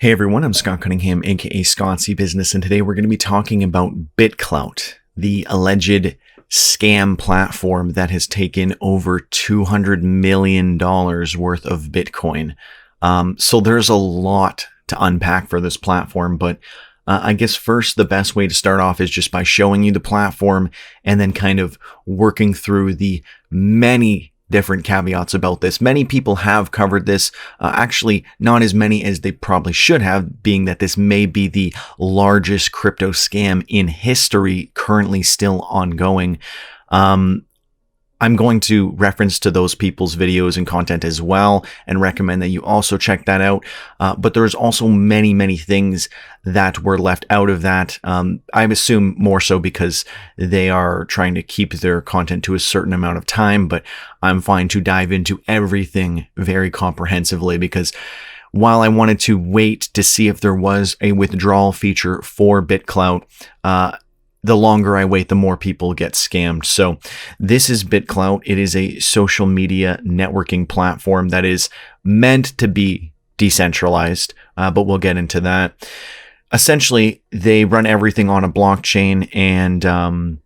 Hey everyone, I'm Scott Cunningham, aka Scottsy Business, and today we're going to be talking about Bitclout, the alleged scam platform that has taken over $200 million worth of Bitcoin. So there's a lot to unpack for this platform, but I guess first the best way to start off is just by showing you the platform and then kind of working through the many different caveats about this. Many people have covered this, actually not as many as they probably should have, being that this may be the largest crypto scam in history currently still ongoing. I'm going to reference to those people's videos and content as well and recommend that you also check that out. But there's also many things that were left out of that. I assume more so because they are trying to keep their content to a certain amount of time, but I'm fine to dive into everything very comprehensively because while I wanted to wait to see if there was a withdrawal feature for Bitclout, the longer I wait, the more people get scammed. So this is Bitclout. It is a social media networking platform that is meant to be decentralized, but we'll get into that. Essentially, they run everything on a blockchain and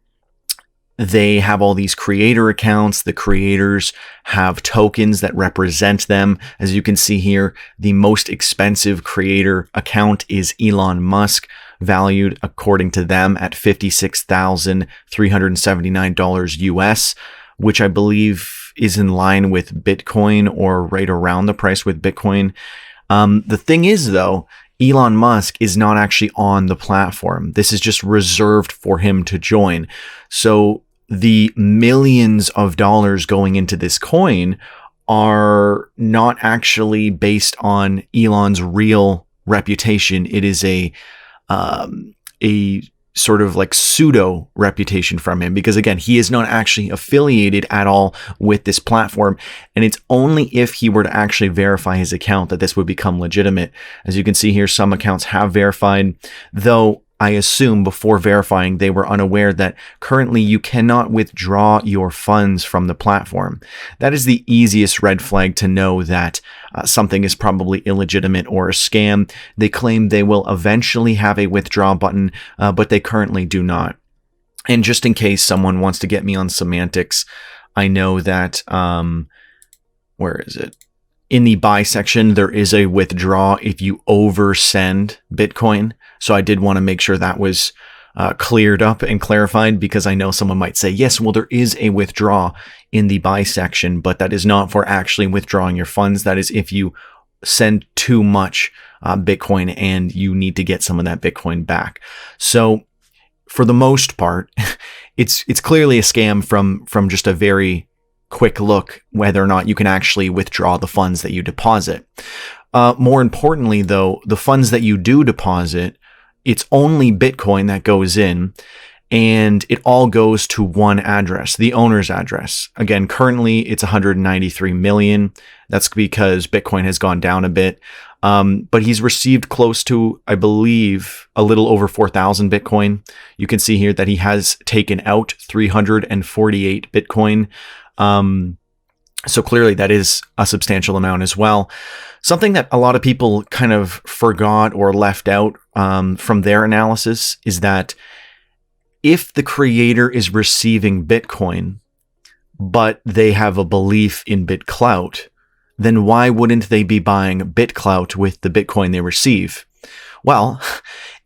they have all these creator accounts. The creators have tokens that represent them. As you can see here, the most expensive creator account is Elon Musk, valued according to them at $56,379 US, which I believe is in line with Bitcoin or right around the price with Bitcoin. The thing is, though, Elon Musk is not actually on the platform. This is just reserved for him to join. So the millions of dollars going into this coin are not actually based on Elon's real reputation. It is a sort of like pseudo reputation from him because, again, he is not actually affiliated at all with this platform. And it's only if he were to actually verify his account that this would become legitimate. As you can see here, some accounts have verified, though I assume before verifying, they were unaware that currently you cannot withdraw your funds from the platform. That is the easiest red flag to know that something is probably illegitimate or a scam. They claim they will eventually have a withdraw button, but they currently do not. And just in case someone wants to get me on semantics, I know that, where is it? In the buy section, there is a withdraw if you oversend Bitcoin. So I did want to make sure that was cleared up and clarified because I know someone might say, yes, well, there is a withdraw in the buy section, but that is not for actually withdrawing your funds. That is if you send too much Bitcoin and you need to get some of that Bitcoin back. So for the most part, it's clearly a scam from just a very quick look whether or not you can actually withdraw the funds that you deposit. More importantly, though, the funds that you do deposit, it's only Bitcoin that goes in, and it all goes to one address, the owner's address. Again, currently it's 193 million. That's because Bitcoin has gone down a bit. But he's received close to, I believe, a little over 4,000 Bitcoin. You can see here that he has taken out 348 Bitcoin. So clearly that is a substantial amount as well. Something that a lot of people kind of forgot or left out from their analysis is that if the creator is receiving Bitcoin, but they have a belief in Bitclout, then why wouldn't they be buying Bitclout with the Bitcoin they receive? Well,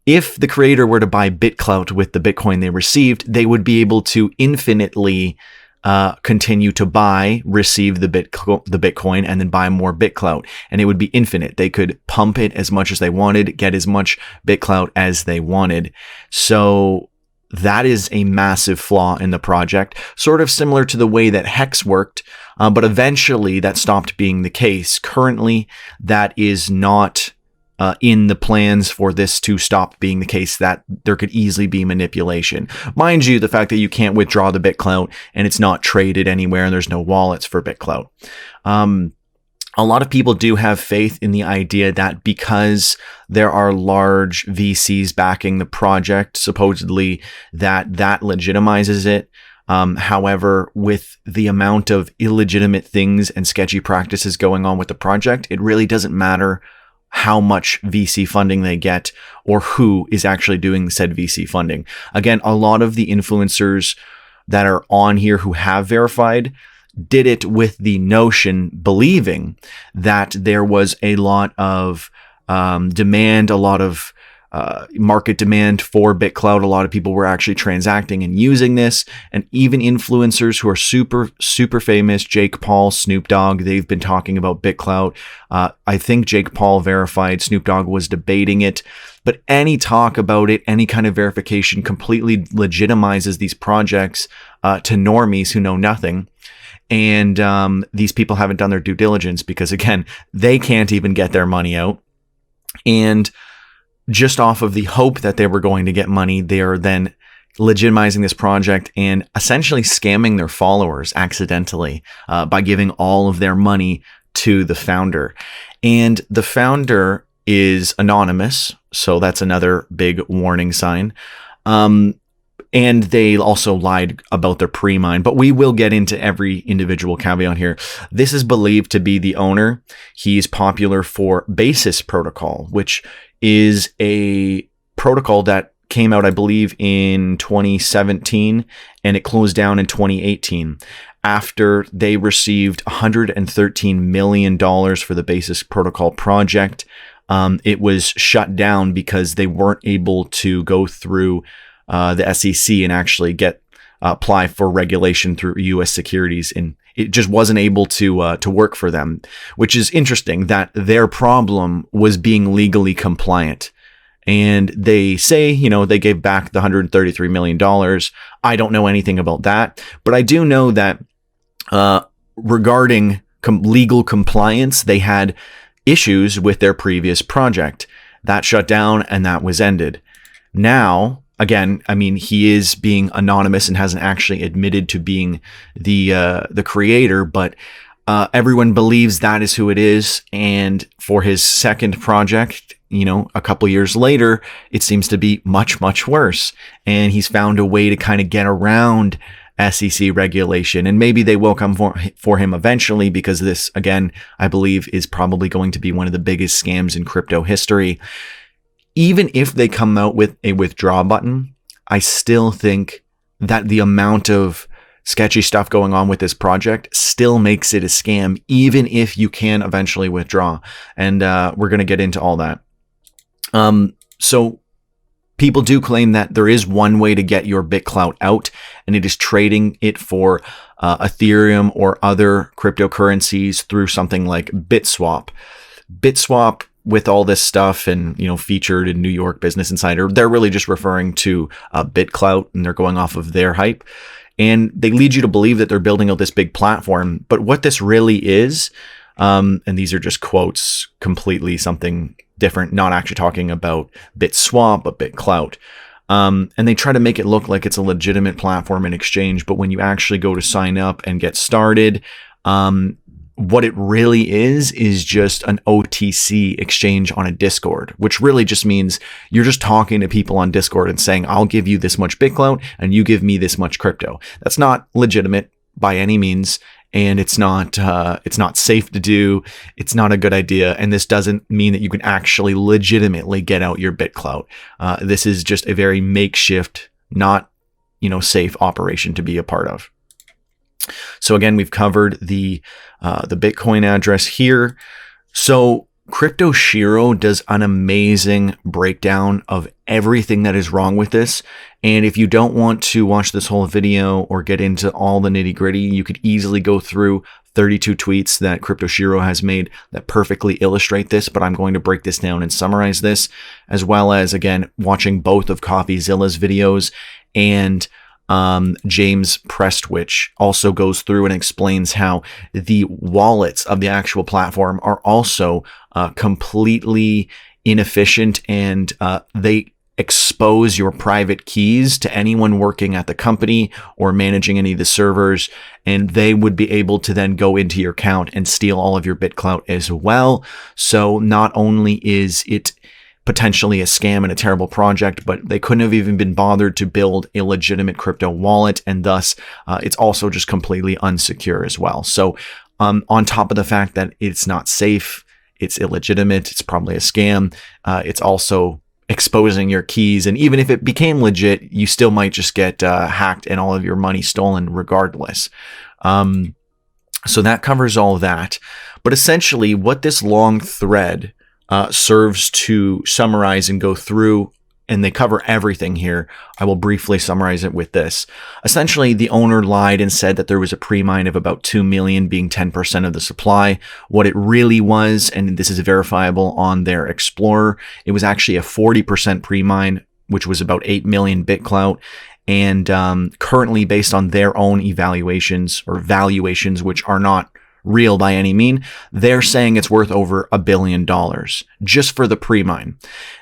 if the creator were to buy Bitclout with the Bitcoin they received, they would be able to infinitely continue to receive the Bitcoin, and then buy more Bitclout, and it would be infinite. They could pump it as much as they wanted, get as much Bitclout as they wanted. So that is a massive flaw in the project, sort of similar to the way that Hex worked, but eventually that stopped being the case. Currently, that is not in the plans for this to stop being the case, that there could easily be manipulation. Mind you, the fact that you can't withdraw the Bitclout and it's not traded anywhere and there's no wallets for Bitclout. A lot of people do have faith in the idea that because there are large VCs backing the project, supposedly that legitimizes it. However, with the amount of illegitimate things and sketchy practices going on with the project, it really doesn't matter how much VC funding they get or who is actually doing said VC funding. Again, a lot of the influencers that are on here who have verified did it with the notion, believing that there was a lot of demand, a lot of market demand for Bitclout. A lot of people were actually transacting and using this, and even influencers who are super famous, Jake Paul, Snoop Dogg, they've been talking about Bitclout. I think Jake Paul verified, Snoop Dogg was debating it, but any talk about it, any kind of verification completely legitimizes these projects to normies who know nothing. And these people haven't done their due diligence because, again, they can't even get their money out. And just off of the hope that they were going to get money, they are then legitimizing this project and essentially scamming their followers accidentally by giving all of their money to the founder. And the founder is anonymous, so that's another big warning sign. And they also lied about their pre-mine, but we will get into every individual caveat here. This is believed to be the owner. He's popular for Basis Protocol, which is a protocol that came out, I believe, in 2017, and it closed down in 2018 after they received $113 million for the Basis Protocol project. It was shut down because they weren't able to go through the SEC and actually apply for regulation through U.S. securities, and it just wasn't able to work for them, which is interesting that their problem was being legally compliant. And they say, they gave back the $133 million. I don't know anything about that, but I do know that regarding legal compliance, they had issues with their previous project. That shut down and that was ended. Now, again, I mean, he is being anonymous and hasn't actually admitted to being the creator, but everyone believes that is who it is. And for his second project, a couple years later, it seems to be much, much worse. And he's found a way to kind of get around SEC regulation, and maybe they will come for him eventually, because this, again, I believe is probably going to be one of the biggest scams in crypto history. Even if they come out with a withdraw button, I still think that the amount of sketchy stuff going on with this project still makes it a scam, even if you can eventually withdraw. And we're going to get into all that. So people do claim that there is one way to get your Bitclout out, and it is trading it for Ethereum or other cryptocurrencies through something like Bitswap. Bitswap, with all this stuff and, featured in New York Business Insider, they're really just referring to Bitclout, and they're going off of their hype. And they lead you to believe that they're building out this big platform. But what this really is, and these are just quotes, completely something different, not actually talking about Bitswap, but Bitclout. And they try to make it look like it's a legitimate platform and exchange. But when you actually go to sign up and get started, what it really is just an OTC exchange on a Discord, which really just means you're just talking to people on Discord and saying, I'll give you this much Bitclout and you give me this much crypto. That's not legitimate by any means. And it's not safe to do. It's not a good idea. And this doesn't mean that you can actually legitimately get out your Bitclout. This is just a very makeshift, not, safe operation to be a part of. So again, we've covered the Bitcoin address here. So Crypto Shiro does an amazing breakdown of everything that is wrong with this. And if you don't want to watch this whole video or get into all the nitty gritty, you could easily go through 32 tweets that Crypto Shiro has made that perfectly illustrate this. But I'm going to break this down and summarize this, as well as, again, watching both of CoffeeZilla's videos, and James Prestwich also goes through and explains how the wallets of the actual platform are also completely inefficient, and they expose your private keys to anyone working at the company or managing any of the servers, and they would be able to then go into your account and steal all of your Bitclout as well. So not only is it potentially a scam and a terrible project, but they couldn't have even been bothered to build a legitimate crypto wallet, and thus it's also just completely unsecure as well. So on top of the fact that it's not safe, it's illegitimate. It's probably a scam. It's also exposing your keys. And even if it became legit, you still might just get hacked and all of your money stolen regardless. So that covers all of that. But essentially, what this long thread serves to summarize and go through, and they cover everything here. I will briefly summarize it with this. Essentially, the owner lied and said that there was a pre-mine of about 2 million, being 10% of the supply. What it really was, and this is verifiable on their Explorer, it was actually a 40% pre-mine, which was about 8 million Bitclout. And currently, based on their own evaluations or valuations, which are not real by any mean, they're saying it's worth over $1 billion just for the pre-mine.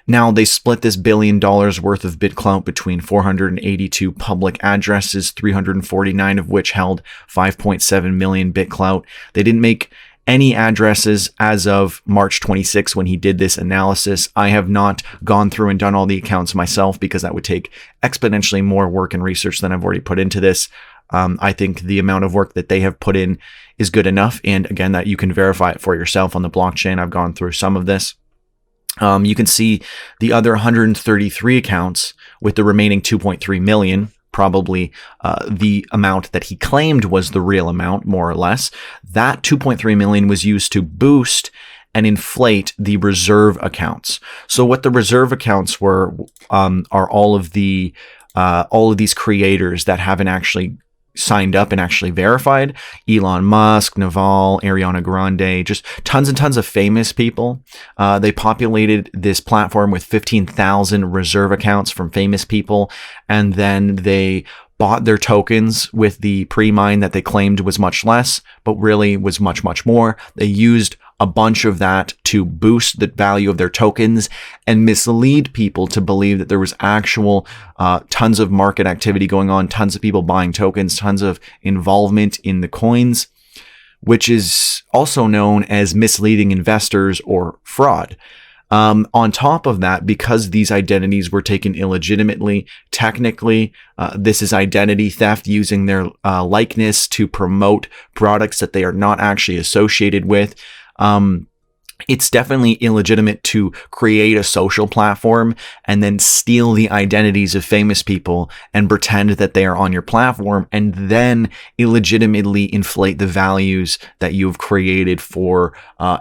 Now, they split this $1 billion worth of Bitclout between 482 public addresses, 349 of which held 5.7 million Bitclout. They didn't make any addresses as of March 26 when he did this analysis. I have not gone through and done all the accounts myself because that would take exponentially more work and research than I've already put into this. I think the amount of work that they have put in is good enough. And again, that you can verify it for yourself on the blockchain. I've gone through some of this. You can see the other 133 accounts with the remaining 2.3 million, probably the amount that he claimed was the real amount, more or less. That 2.3 million was used to boost and inflate the reserve accounts. So what the reserve accounts were are all of these creators that haven't actually signed up and actually verified. Elon Musk, Naval, Ariana Grande, just tons and tons of famous people. They populated this platform with 15,000 reserve accounts from famous people, and then they bought their tokens with the pre-mine that they claimed was much less, but really was much, much more. They used a bunch of that to boost the value of their tokens and mislead people to believe that there was actual tons of market activity going on, tons of people buying tokens, tons of involvement in the coins, which is also known as misleading investors or fraud. On top of that, because these identities were taken illegitimately, technically, this is identity theft using their likeness to promote products that they are not actually associated with. It's definitely illegitimate to create a social platform and then steal the identities of famous people and pretend that they are on your platform and then illegitimately inflate the values that you've created for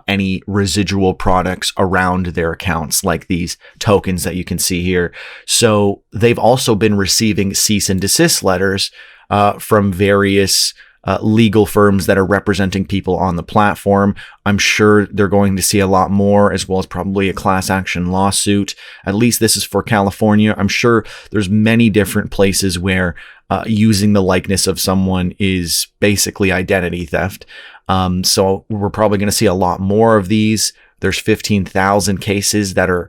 any residual products around their accounts, like these tokens that you can see here. So they've also been receiving cease and desist letters from various legal firms that are representing people on the platform. I'm sure they're going to see a lot more, as well as probably a class action lawsuit. At least this is for California. I'm sure there's many different places where using the likeness of someone is basically identity theft. So we're probably going to see a lot more of these. There's 15,000 cases that are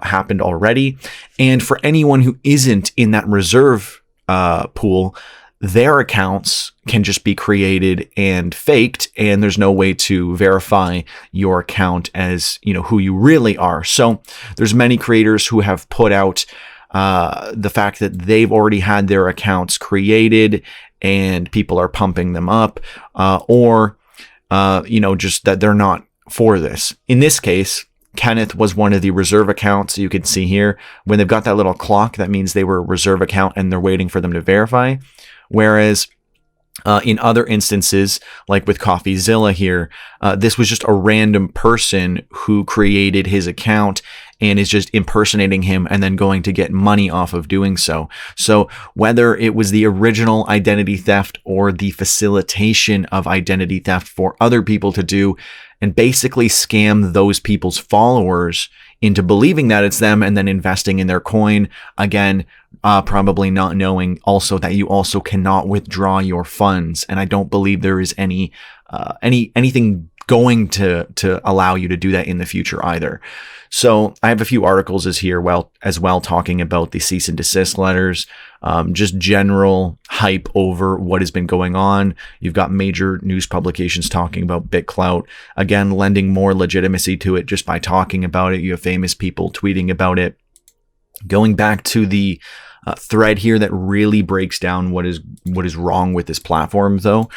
happened already. And for anyone who isn't in that reserve pool, their accounts can just be created and faked, and there's no way to verify your account as, you know, who you really are. So there's many creators who have put out the fact that they've already had their accounts created and people are pumping them up, or just that they're not for this. In this case, Kenneth was one of the reserve accounts. You can see here when they've got that little clock, that means they were a reserve account and they're waiting for them to verify. Whereas in other instances, like with CoffeeZilla here, this was just a random person who created his account and is just impersonating him and then going to get money off of doing so. So whether it was the original identity theft or the facilitation of identity theft for other people to do and basically scam those people's followers into believing that it's them and then investing in their coin, again, probably not knowing also that you also cannot withdraw your funds. And I don't believe there is anything going to allow you to do that in the future either. So I have a few articles as well talking about the cease and desist letters, just general hype over what has been going on. You've got major news publications talking about Bitclout, again, lending more legitimacy to it just by talking about it. You have famous people tweeting about it. Going back to the thread here that really breaks down what is wrong with this platform, though,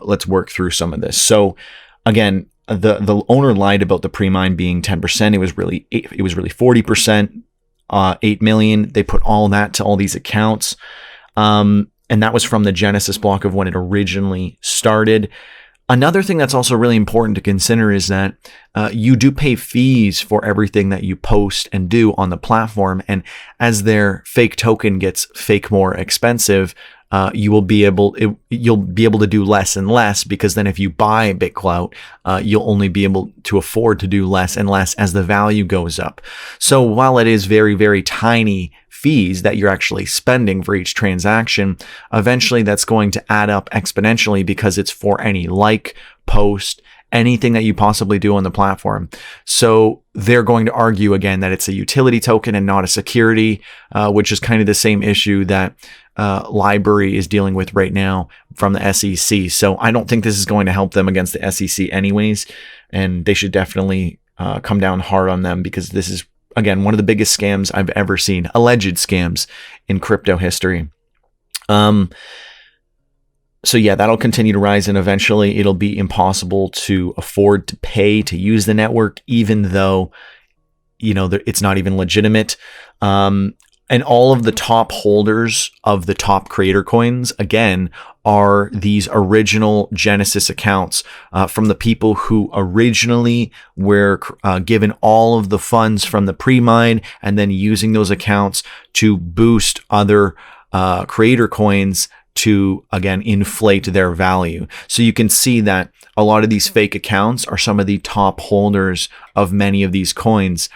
let's work through some of this. So again, the owner lied about the pre-mine being 10%. It was really 40%, 8 million. They put all that to all these accounts. And that was from the Genesis block of when it originally started. Another thing that's also really important to consider is that you do pay fees for everything that you post and do on the platform. And as their fake token gets more expensive, you'll be able to do less and less, because then if you buy Bitclout, you'll only be able to afford to do less and less as the value goes up. So while it is very, very tiny fees that you're actually spending for each transaction, eventually that's going to add up exponentially, because it's for any like, post, anything that you possibly do on the platform. So they're going to argue again that it's a utility token and not a security, which is kind of the same issue that Library is dealing with right now from the SEC. So I don't think this is going to help them against the SEC anyways, and they should definitely come down hard on them, because this is, again, one of the biggest scams I've ever seen, alleged scams in crypto history. So yeah, that'll continue to rise, and eventually it'll be impossible to afford to pay to use the network, even though, it's not even legitimate. And all of the top holders of the top creator coins, again, are these original Genesis accounts from the people who originally were given all of the funds from the pre-mine, and then using those accounts to boost other creator coins to, again, inflate their value. So you can see that a lot of these fake accounts are some of the top holders of many of these coins,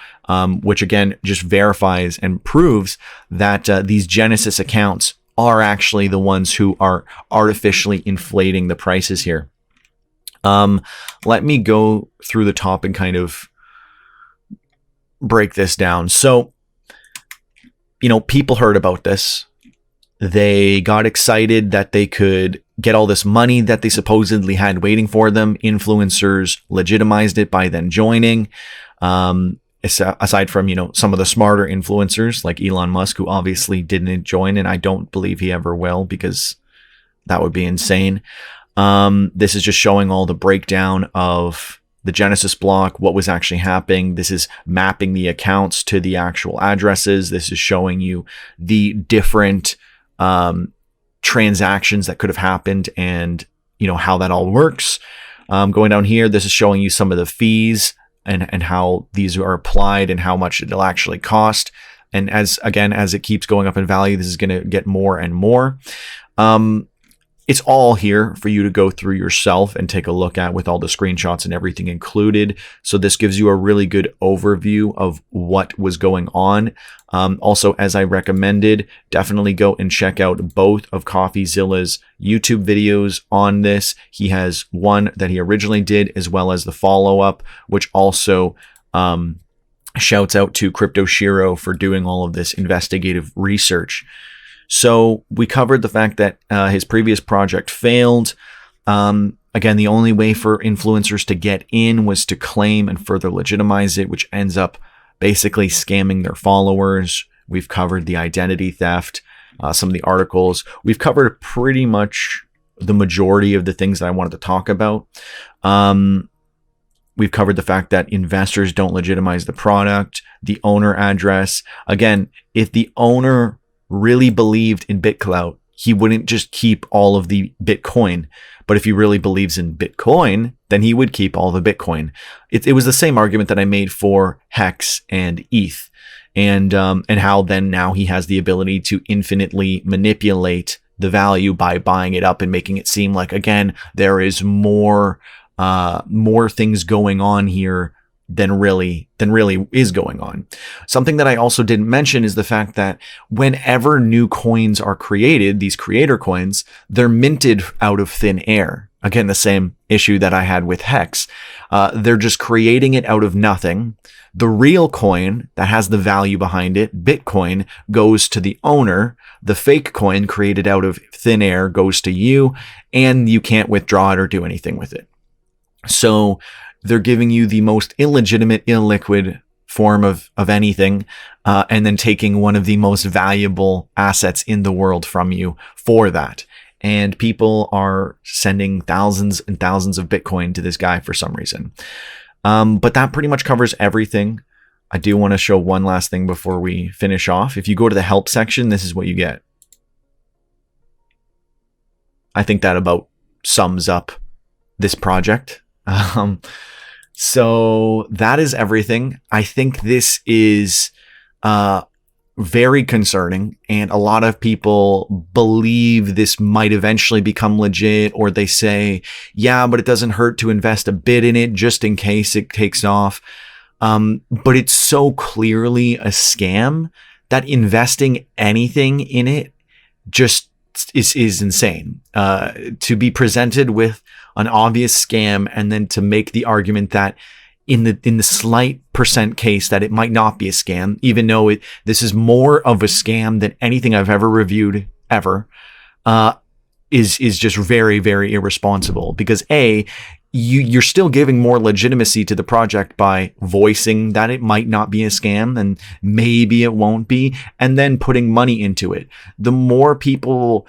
which again just verifies and proves that these Genesis accounts are actually the ones who are artificially inflating the prices here. Let me go through the top and kind of break this down. So, people heard about this. They got excited that they could get all this money that they supposedly had waiting for them. Influencers legitimized it by then joining. Aside from, some of the smarter influencers like Elon Musk, who obviously didn't join, and I don't believe he ever will, because that would be insane. This is just showing all the breakdown of the Genesis block, what was actually happening. This is mapping the accounts to the actual addresses. This is showing you the different transactions that could have happened, and how that all works. Going down here, this is showing you some of the fees and how these are applied and how much it'll actually cost. And as it keeps going up in value, this is going to get more and more. It's all here for you to go through yourself and take a look at, with all the screenshots and everything included. So this gives you a really good overview of what was going on. Also, as I recommended, definitely go and check out both of CoffeeZilla's YouTube videos on this. He has one that he originally did, as well as the follow-up, which also shouts out to Crypto Shiro for doing all of this investigative research. So we covered the fact that his previous project failed. Again, the only way for influencers to get in was to claim and further legitimize it, which ends up basically scamming their followers. We've covered the identity theft, some of the articles. We've covered pretty much the majority of the things that I wanted to talk about. We've covered the fact that investors don't legitimize the product, the owner address. Again, if the owner really believed in Bitclout, he wouldn't just keep all of the Bitcoin. But if he really believes in Bitcoin, then he would keep all the Bitcoin. It was the same argument that I made for Hex and ETH, and how then now he has the ability to infinitely manipulate the value by buying it up and making it seem like, again, there is more things going on here than really is going on. Something that I also didn't mention is the fact that whenever new coins are created, these creator coins, they're minted out of thin air. Again, the same issue that I had with Hex. They're just creating it out of nothing. The real coin that has the value behind it, Bitcoin, goes to the owner. The fake coin created out of thin air goes to you, and you can't withdraw it or do anything with it. So they're giving you the most illegitimate, illiquid form of anything, and then taking one of the most valuable assets in the world from you for that. and people are sending thousands and thousands of Bitcoin to this guy for some reason. But that pretty much covers everything. I do want to show one last thing before we finish off. If you go to the help section, this is what you get. I think that about sums up this project. So that is everything. I think this is very concerning, and a lot of people believe this might eventually become legit, or they say, yeah, but it doesn't hurt to invest a bit in it just in case it takes off. But it's so clearly a scam that investing anything in it just is insane. To be presented with an obvious scam and then to make the argument that in the slight percent case that it might not be a scam, even though this is more of a scam than anything I've ever reviewed ever, is just very, very irresponsible. Because you're still giving more legitimacy to the project by voicing that it might not be a scam and maybe it won't be, and then putting money into it. The more people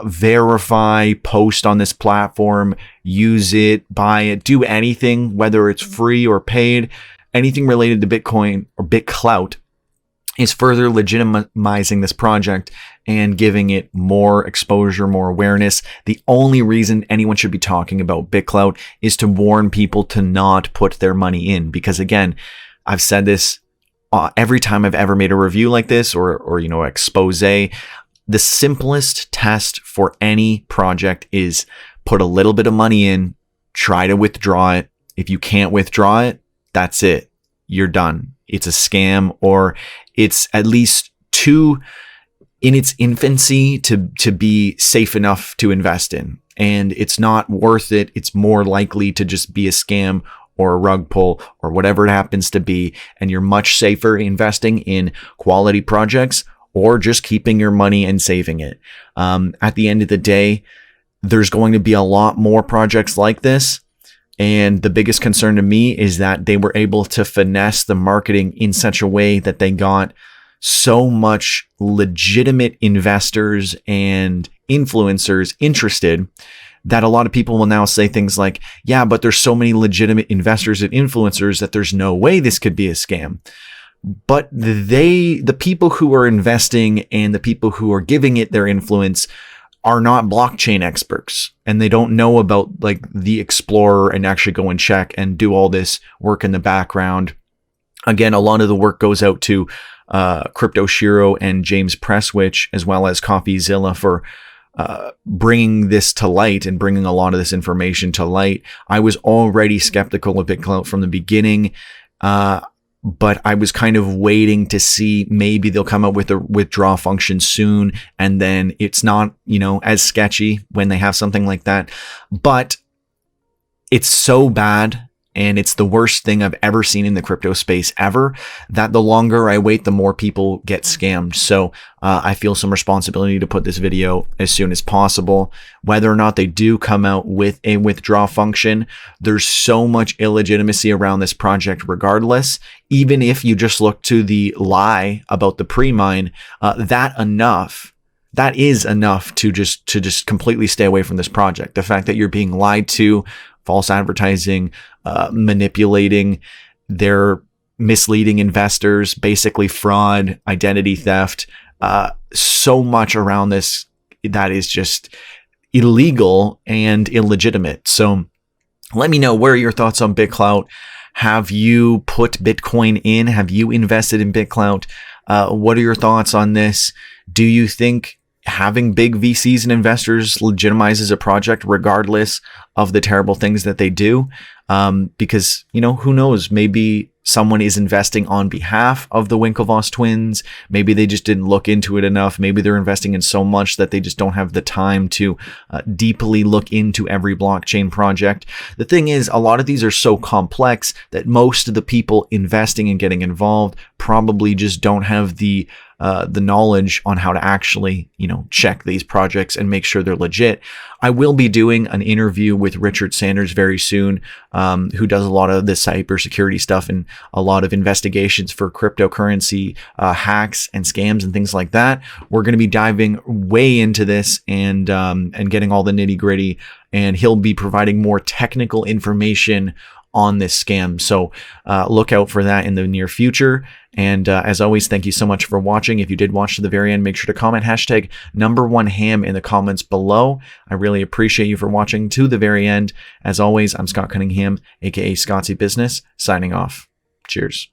verify, post on this platform, use it, buy it, do anything, whether it's free or paid, anything related to Bitcoin or Bitclout, is further legitimizing this project and giving it more exposure, more awareness. The only reason anyone should be talking about Bitclout is to warn people to not put their money in. Because again, I've said this every time I've ever made a review like this or expose. The simplest test for any project is put a little bit of money in, try to withdraw it. If you can't withdraw it, that's it. You're done. It's a scam, or it's at least too in its infancy to be safe enough to invest in. And it's not worth it. It's more likely to just be a scam or a rug pull or whatever it happens to be. And you're much safer investing in quality projects or just keeping your money and saving it. At the end of the day, there's going to be a lot more projects like this. And the biggest concern to me is that they were able to finesse the marketing in such a way that they got so much legitimate investors and influencers interested that a lot of people will now say things like, yeah, but there's so many legitimate investors and influencers that there's no way this could be a scam. But the people who are investing and the people who are giving it their influence are not blockchain experts, and they don't know about like the Explorer and actually go and check and do all this work in the background. Again, a lot of the work goes out to Crypto Shiro and James Presswich, as well as CoffeeZilla, for bringing this to light and bringing a lot of this information to light. I was already skeptical of Bitclout from the beginning, but I was kind of waiting to see maybe they'll come up with a withdraw function soon, and then it's not, as sketchy when they have something like that. But it's so bad, and it's the worst thing I've ever seen in the crypto space ever, that the longer I wait, the more people get scammed. So I feel some responsibility to put this video as soon as possible. Whether or not they do come out with a withdraw function, there's so much illegitimacy around this project regardless. Even if you just look to the lie about the pre-mine, that is enough to just completely stay away from this project. The fact that you're being lied to, false advertising, manipulating, they're misleading investors, basically fraud, identity theft, so much around this that is just illegal and illegitimate. So let me know, what are your thoughts on Bitclout? Have you put Bitcoin in? Have you invested in Bitclout? What are your thoughts on this? Do you think having big VCs and investors legitimizes a project regardless of the terrible things that they do? Because, who knows, maybe someone is investing on behalf of the Winklevoss twins. Maybe they just didn't look into it enough. Maybe they're investing in so much that they just don't have the time to deeply look into every blockchain project. The thing is, a lot of these are so complex that most of the people investing and getting involved probably just don't have the the knowledge on how to actually, check these projects and make sure they're legit. I will be doing an interview with Richard Sanders very soon, who does a lot of this cybersecurity stuff and a lot of investigations for cryptocurrency hacks and scams and things like that. We're going to be diving way into this and getting all the nitty gritty, and he'll be providing more technical information on this scam. So look out for that in the near future. And as always, thank you so much for watching. If you did watch to the very end, make sure to comment hashtag #1ham in the comments below. I really appreciate you for watching to the very end. As always, I'm Scott Cunningham, aka Scottsy Business, signing off. Cheers.